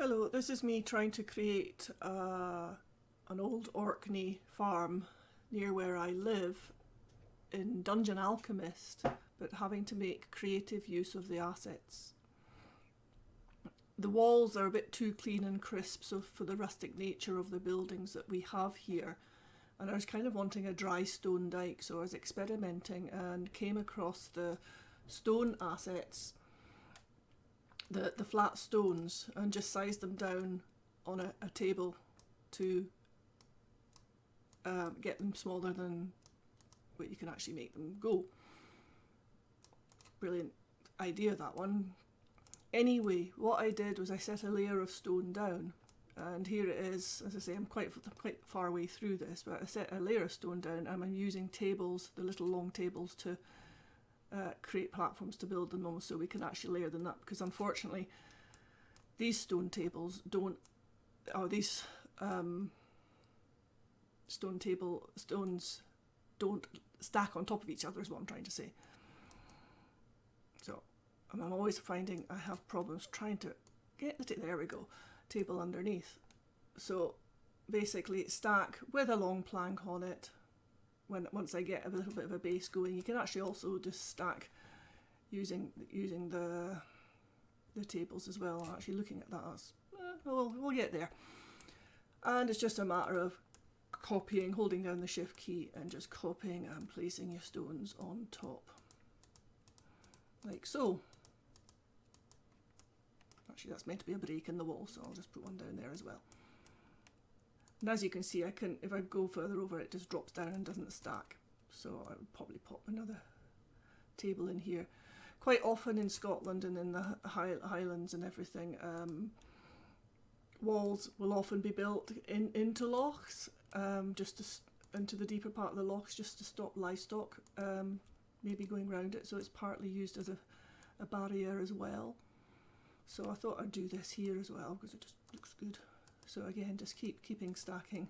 Hello, this is me trying to create an old Orkney farm near where I live in Dungeon Alchemist, but having to make creative use of the assets. The walls are a bit too clean and crisp for the rustic nature of the buildings that we have here, and I was kind of wanting a dry stone dike, so I was experimenting and came across the stone assets, the flat stones, and just sized them down on a table to get them smaller than what you can actually make them go. Brilliant idea, that one. Anyway, what I did was I set a layer of stone down, and here it is. As I say, I'm quite far away through this, but I set a layer of stone down and I'm using tables, the little long tables, to create platforms to build them on, so we can actually layer them up, because unfortunately these stone tables don't, or these stones don't stack on top of each other, is what I'm trying to say. So I'm always finding I have problems trying to get the there we go, table underneath. So basically stack with a long plank on it. Once I get a little bit of a base going, you can actually also just stack using the tables as well. I'm actually looking at that as we'll get there. And it's just a matter of copying, holding down the shift key and just copying and placing your stones on top, like so. Actually, that's meant to be a break in the wall, so I'll just put one down there as well. And as you can see, I can, if I go further over, it just drops down and doesn't stack. So I would probably pop another table in here. Quite often in Scotland and in the Highlands and everything, walls will often be built into lochs, into the deeper part of the lochs, just to stop livestock maybe going round it. So it's partly used as a barrier as well. So I thought I'd do this here as well because it just looks good. So again, just keeping stacking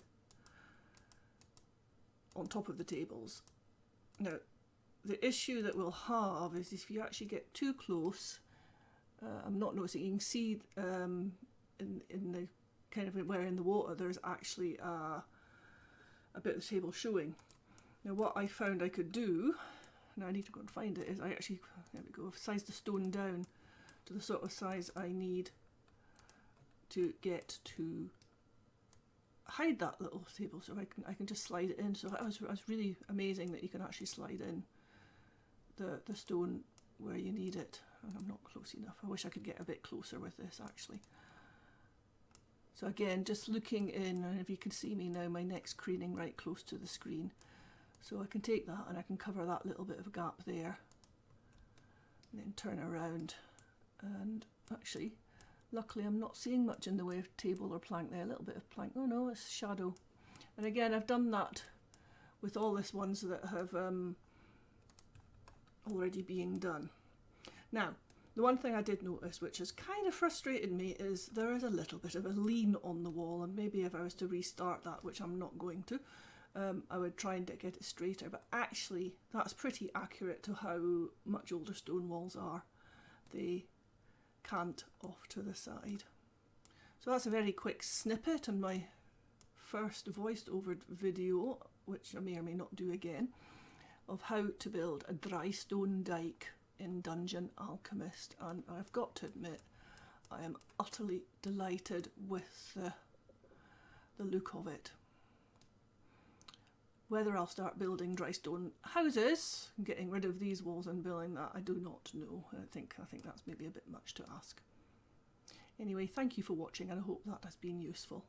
on top of the tables. Now, the issue that we'll have is if you actually get too close, I'm not noticing, you can see in the kind of where in the water there's actually a bit of the table showing. Now what I found I could do, now I need to go and find it, is I actually, there we go, I've sized the stone down to the sort of size I need to get to hide that little table, so I can just slide it in. So that was really amazing that you can actually slide in the stone where you need it. And I'm not close enough. I wish I could get a bit closer with this actually. So again, just looking in, and if you can see me now, my neck's craning right close to the screen. So I can take that and I can cover that little bit of a gap there, and then turn around, and actually luckily I'm not seeing much in the way of table or plank there. A little bit of plank. Oh no, it's shadow. And again, I've done that with all these ones that have already being done. Now, the one thing I did notice, which has kind of frustrated me, is there is a little bit of a lean on the wall, and maybe if I was to restart that, which I'm not going to, I would try and get it straighter. But actually, that's pretty accurate to how much older stone walls are. They cant off to the side. So that's a very quick snippet on my first voiced over video, which I may or may not do again, of how to build a dry stone dike in Dungeon Alchemist. And I've got to admit, I am utterly delighted with the look of it. Whether I'll start building dry stone houses, getting rid of these walls and building that, I do not know. I think that's maybe a bit much to ask. Anyway, thank you for watching, and I hope that has been useful.